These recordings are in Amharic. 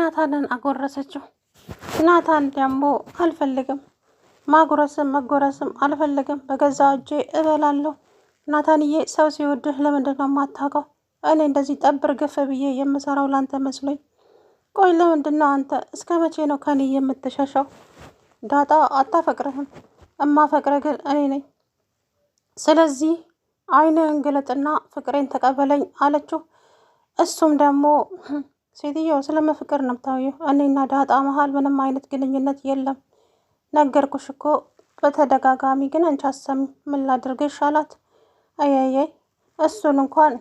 ናታንን አጎረሰችው። ናታን ደግሞ አልፈልግም፣ ማጉረስም መጎረስም አልፈልግም፣ በገዛ እጄ እበላለሁ። ናታንዬ ሰው ሲወድህ ለምንድን ነው የማታውቀው? እኔ እንደዚህ ጠብር ግፍ ብዬ የምሰራው ላንተ መስሎኝ። ቆይ ለምንድን ነው አንተ እስከ መቼ ነው ከኔ የምትሸሸው? ዳጣ አታፈቅርህም፣ እማፈቅረ ግን እኔ ነኝ። ስለዚህ ዓይንህን ግለጥና ፍቅሬን ተቀበለኝ አለችው። እሱም ደግሞ ሴትዮ ስለመፍቅር ነው የምታወሪው? እኔና ዳጣ መሀል ምንም አይነት ግንኙነት የለም። ነገርኩሽ እኮ በተደጋጋሚ ግን አንቺ አሰሚም። ምን ላድርግሽ አላት። አያያይ እሱን እንኳን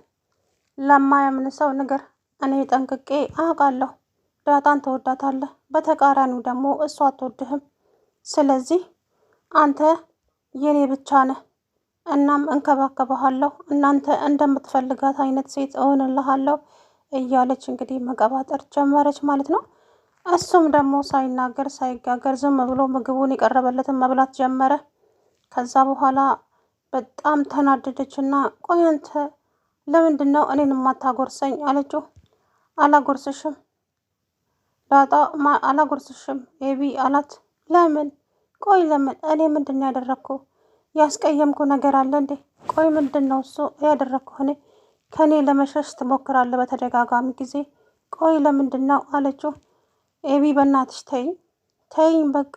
ለማያምን ሰው ንገር። እኔ ጠንቅቄ አውቃለሁ። ዳጣን ትወዳታለህ፣ በተቃራኒው ደግሞ እሷ አትወድህም። ስለዚህ አንተ የኔ ብቻ ነህ። እናም እንከባከበሃለሁ፣ እናንተ እንደምትፈልጋት አይነት ሴት እሆንልሃለሁ እያለች እንግዲህ መቀባጠር ጀመረች ማለት ነው። እሱም ደግሞ ሳይናገር ሳይጋገር ዝም ብሎ ምግቡን የቀረበለትን መብላት ጀመረ። ከዛ በኋላ በጣም ተናደደችና ቆይ አንተ ለምንድን ነው እኔን የማታጎርሰኝ አለችው። አላጎርስሽም ዳጣ አላጎርስሽም ኤቢ አላት። ለምን? ቆይ ለምን? እኔ ምንድን ነው ያደረግኩ? ያስቀየምኩ ነገር አለ እንዴ? ቆይ ምንድን ነው እሱ ያደረግኩ? እኔ ከእኔ ለመሸሽ ትሞክራለህ በተደጋጋሚ ጊዜ። ቆይ ለምንድን ነው አለችው። ኤቢ በእናትሽ ተይኝ ተይኝ በቃ።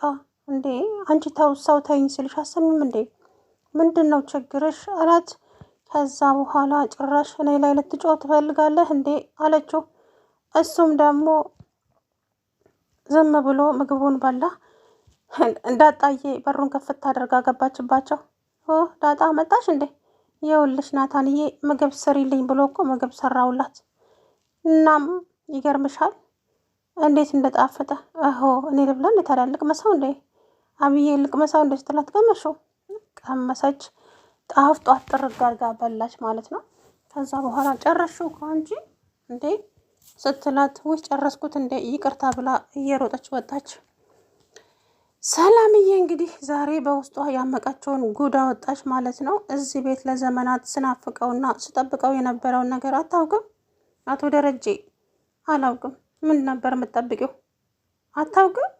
እንዴ አንቺ ተው፣ ሰው ተይኝ ስልሽ አሰሚም እንዴ? ምንድን ነው ችግርሽ አላት። ከዛ በኋላ ጭራሽ እኔ ላይ ልትጮህ ትፈልጋለህ እንዴ አለችው። እሱም ደግሞ ዝም ብሎ ምግቡን በላ። ዳጣዬ በሩን ከፍት አድርጋ ገባችባቸው። ዳጣ መጣሽ እንዴ? ይኸውልሽ ናታንዬ ምግብ ስሪልኝ ብሎ እኮ ምግብ ሰራውላት። እናም ይገርምሻል እንዴት እንደጣፈጠ። እኔ ልብላ እንዴ ታዲያ? ልቅመሰው እንዴ? አብዬ ልቅመሰው እንዴ ስትላት ቀመሽው። ቀመሰች። ጣፍጧት ጥርግ አድርጋ በላች ማለት ነው። ከዛ በኋላ ጨረሽው ከአንቺ እንዴ ስትላት ውይ ጨረስኩት እንዴ ይቅርታ ብላ እየሮጠች ወጣች። ሰላምዬ እንግዲህ ዛሬ በውስጧ ያመቀችውን ጉዳ ወጣች ማለት ነው። እዚህ ቤት ለዘመናት ስናፍቀውና ስጠብቀው የነበረውን ነገር አታውቅም? አቶ ደረጀ አላውቅም። ምን ነበር የምትጠብቂው? አታውቅም?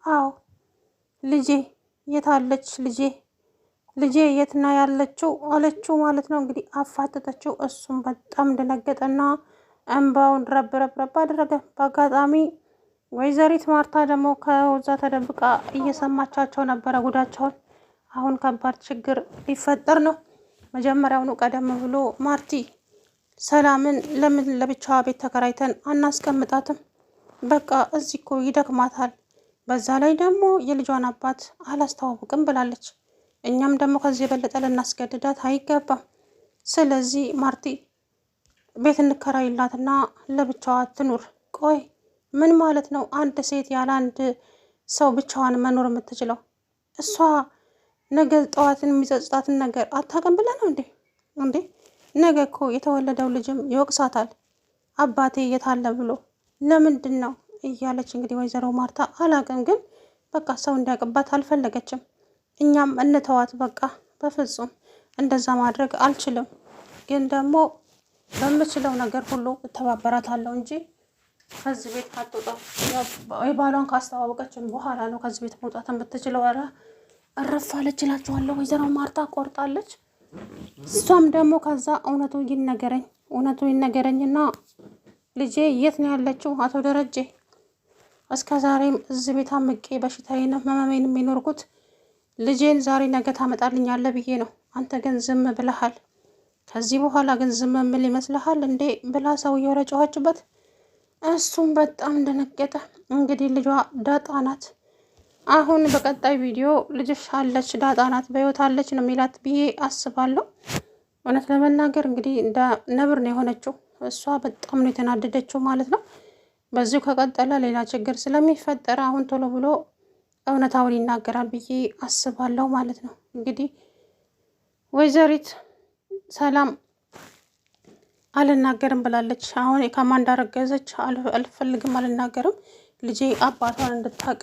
አዎ ልጄ የታለች? ልጄ የት ነው ያለችው አለችው ማለት ነው። እንግዲህ አፋጠጠችው። እሱም በጣም ደነገጠና እንባውን ረብ አደረገ። በአጋጣሚ ወይዘሪት ማርታ ደግሞ ከዛ ተደብቃ እየሰማቻቸው ነበረ ጉዳቸውን። አሁን ከባድ ችግር ሊፈጠር ነው። መጀመሪያውኑ ቀደም ብሎ ማርቲ ሰላምን ለምን ለብቻዋ ቤት ተከራይተን አናስቀምጣትም? በቃ እዚህ እኮ ይደክማታል። በዛ ላይ ደግሞ የልጇን አባት አላስተዋውቅም ብላለች። እኛም ደግሞ ከዚህ የበለጠ ልናስገድዳት አይገባም። ስለዚህ ማርቲ ቤት እንከራይላትና ለብቻዋ ትኑር። ቆይ ምን ማለት ነው? አንድ ሴት ያለ አንድ ሰው ብቻዋን መኖር የምትችለው? እሷ ነገ ጠዋትን የሚጸጽታትን ነገር አታውቅም ብለህ ነው እንዴ? ነገ እኮ የተወለደው ልጅም ይወቅሳታል። አባቴ የታለ ብሎ ለምንድን ነው እያለች እንግዲህ ወይዘሮ ማርታ አላውቅም፣ ግን በቃ ሰው እንዲያውቅባት አልፈለገችም። እኛም እንተዋት በቃ። በፍጹም እንደዛ ማድረግ አልችልም፣ ግን ደግሞ በምችለው ነገር ሁሉ እተባበራታለሁ እንጂ ከዚህ ቤት አትወጣም። የባሏን ካስተዋወቀችን በኋላ ነው ከዚህ ቤት መውጣት የምትችለው። ኧረ እረፋለች እላችኋለሁ። ወይዘሮ ማርታ ቆርጣለች። እሷም ደግሞ ከዛ እውነቱ ይነገረኝና ልጄ የት ነው ያለችው? አቶ ደረጀ እስከ ዛሬም እዚህ ቤት አምቄ በሽታዬን መመሜን የሚኖርኩት ልጄን ዛሬ ነገ ታመጣልኛለህ ብዬ ነው። አንተ ግን ዝም ብለሃል። ከዚህ በኋላ ግን ዝም ምን ይመስልሃል እንዴ ብላ ሰውየው ረጨዋችበት። እሱም በጣም ደነገጠ። እንግዲህ ልጇ ዳጣ ናት። አሁን በቀጣይ ቪዲዮ ልጅሽ አለች ዳጣ ናት በሕይወት አለች ነው የሚላት ብዬ አስባለሁ። እውነት ለመናገር እንግዲህ ነብር ነው የሆነችው። እሷ በጣም ነው የተናደደችው ማለት ነው። በዚሁ ከቀጠለ ሌላ ችግር ስለሚፈጠር አሁን ቶሎ ብሎ እውነታውን ይናገራል ብዬ አስባለሁ ማለት ነው። እንግዲህ ወይዘሪት ሰላም አልናገርም ብላለች። አሁን ከማን እንዳረገዘች አልፈልግም፣ አልናገርም። ልጄ አባቷን እንድታውቅ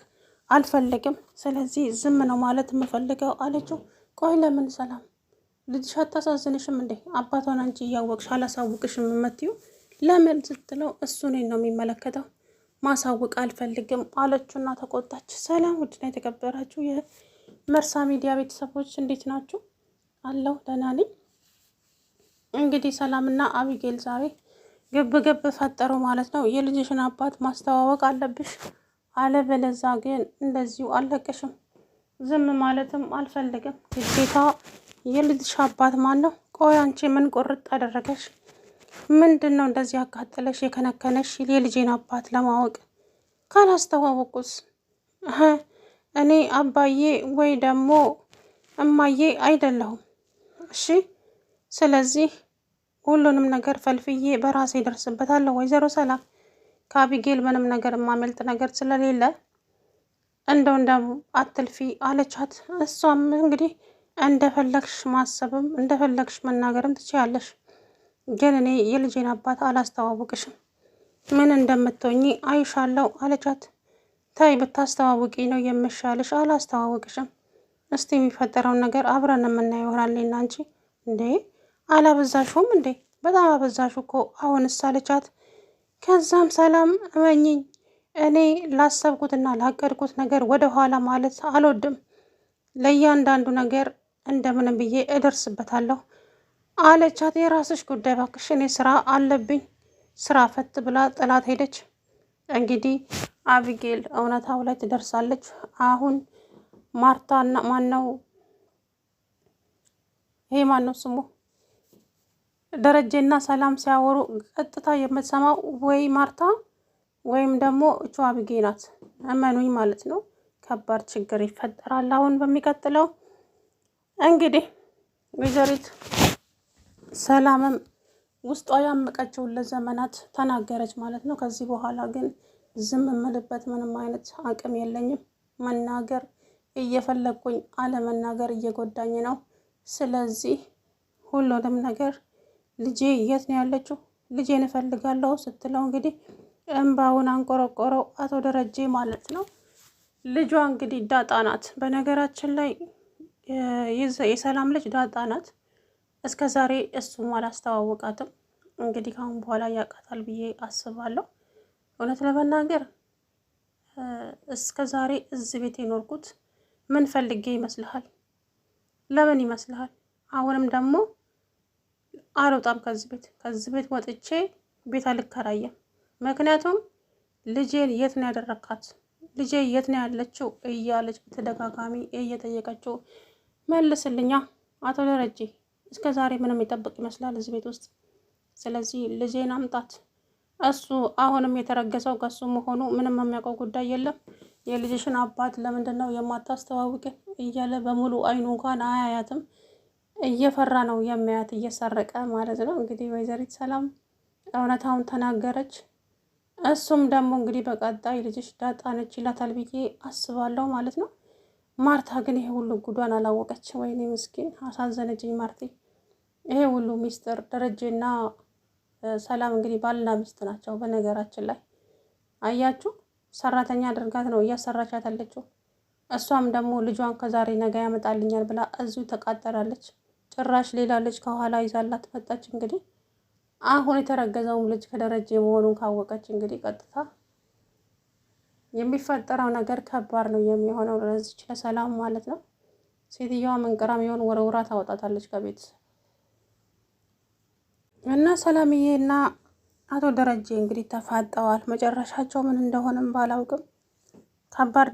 አልፈልግም። ስለዚህ ዝም ነው ማለት የምፈልገው አለችው። ቆይ ለምን ሰላም ልጅሽ አታሳዝንሽም እንዴ? አባቷን አንቺ እያወቅሽ አላሳውቅሽም የምትይው ለምን ስትለው እሱ እኔን ነው የሚመለከተው። ማሳወቅ አልፈልግም አለችውና ተቆጣች። ሰላም ውድና የተከበራችሁ የመርሳ ሚዲያ ቤተሰቦች እንዴት ናችሁ? አለሁ ደህና ነኝ። እንግዲህ ሰላምና አቢጌል ዛሬ ግብ ፈጠሩ ማለት ነው። የልጅሽን አባት ማስተዋወቅ አለብሽ፣ አለበለዛ ግን እንደዚሁ አልለቅሽም። ዝም ማለትም አልፈልግም። ግዴታ የልጅሽ አባት ማን ነው? ቆይ አንቺ ምን ቁርጥ አደረገሽ? ምንድን ነው እንደዚህ ያቃጠለሽ የከነከነሽ? የልጄን አባት ለማወቅ ካላስተዋወቁስ? እኔ አባዬ ወይ ደግሞ እማዬ አይደለሁም። እሺ፣ ስለዚህ ሁሉንም ነገር ፈልፍዬ በራሴ ደርስበታለሁ። ወይዘሮ ሰላም ከአቢጌል ምንም ነገር የማመልጥ ነገር ስለሌለ እንደው አትልፊ አለቻት። እሷም እንግዲህ እንደፈለግሽ ማሰብም እንደፈለግሽ መናገርም ትችያለሽ፣ ግን እኔ የልጄን አባት አላስተዋውቅሽም። ምን እንደምትሆኚ አይሻለው አለቻት። ታይ ብታስተዋውቂ ነው የምሻልሽ። አላስተዋውቅሽም። እስቲ የሚፈጠረውን ነገር አብረን የምናየው ይሆናል። እኔና አንቺ እንዴ አላበዛሽውም እንዴ? በጣም አበዛሹ እኮ አሁንስ አለቻት። ከዛም ሰላም እመኝኝ፣ እኔ ላሰብኩትና ላቀድኩት ነገር ወደ ኋላ ማለት አልወድም። ለእያንዳንዱ ነገር እንደምንም ብዬ እደርስበታለሁ አለቻት። የራስሽ ጉዳይ ባክሽ፣ እኔ ስራ አለብኝ። ስራ ፈት ብላ ጥላት ሄደች። እንግዲህ አቢጌል እውነታው ላይ ትደርሳለች። አሁን ማርታና ማነው ይሄ ማነው ስሙ ደረጀና ሰላም ሲያወሩ ቀጥታ የምትሰማው ወይ ማርታ ወይም ደግሞ እቹ አቢጌ ናት። እመኑኝ ማለት ነው። ከባድ ችግር ይፈጠራል። አሁን በሚቀጥለው እንግዲህ ወይዘሪት ሰላምም ውስጧ ያመቀችውን ለዘመናት ተናገረች ማለት ነው። ከዚህ በኋላ ግን ዝም የምልበት ምንም አይነት አቅም የለኝም። መናገር እየፈለግኩኝ አለመናገር እየጎዳኝ ነው። ስለዚህ ሁሉንም ነገር ልጄ የት ነው ያለችው? ልጄን እፈልጋለሁ ስትለው እንግዲህ እንባውን አንቆረቆረው አቶ ደረጀ ማለት ነው። ልጇ እንግዲህ ዳጣ ናት። በነገራችን ላይ የሰላም ልጅ ዳጣ ናት። እስከ ዛሬ እሱም አላስተዋወቃትም። እንግዲህ ካሁን በኋላ ያውቃታል ብዬ አስባለሁ። እውነት ለመናገር እስከ ዛሬ እዚህ ቤት የኖርኩት ምን ፈልጌ ይመስልሃል? ለምን ይመስልሃል? አሁንም ደግሞ አልወጣም ከዚህ ቤት ወጥቼ ቤት አልከራየም። ምክንያቱም ልጄን የት ነው ያደረካት? ልጄ የት ነው ያለችው? እያለች በተደጋጋሚ እየጠየቀችው መልስልኛ አቶ ደረጀ፣ እስከ ዛሬ ምንም ይጠብቅ ይመስላል እዚህ ቤት ውስጥ? ስለዚህ ልጄን አምጣት። እሱ አሁንም የተረገሰው ከሱ መሆኑ ምንም የሚያውቀው ጉዳይ የለም። የልጅሽን አባት ለምንድን ነው የማታስተዋውቅን? እያለ በሙሉ አይኑ እንኳን አያያትም። እየፈራ ነው የሚያያት፣ እየሰረቀ ማለት ነው። እንግዲህ ወይዘሪት ሰላም እውነታውን ተናገረች። እሱም ደግሞ እንግዲህ በቀጣይ ልጅሽ ዳጣ ነች ይላታል ብዬ አስባለሁ ማለት ነው። ማርታ ግን ይሄ ሁሉ ጉዷን አላወቀች። ወይኔ ምስኪን አሳዘነችኝ ማርቴ። ይሄ ሁሉ ሚስጥር ደረጀና ሰላም እንግዲህ ባልና ሚስት ናቸው። በነገራችን ላይ አያችሁ፣ ሰራተኛ አድርጋት ነው እያሰራቻት ያለችው። እሷም ደግሞ ልጇን ከዛሬ ነገ ያመጣልኛል ብላ እዚሁ ተቃጠራለች። ጭራሽ ሌላ ልጅ ከኋላ ይዛላት መጣች። እንግዲህ አሁን የተረገዘውም ልጅ ከደረጀ መሆኑን ካወቀች እንግዲህ ቀጥታ የሚፈጠረው ነገር ከባድ ነው የሚሆነው ለዚች ለሰላም ማለት ነው። ሴትዮዋ መንቀራም የሆን ወረውራ ታወጣታለች ከቤት እና ሰላምዬ እና አቶ ደረጀ እንግዲህ ተፋጠዋል። መጨረሻቸው ምን እንደሆነም ባላውቅም ከባድ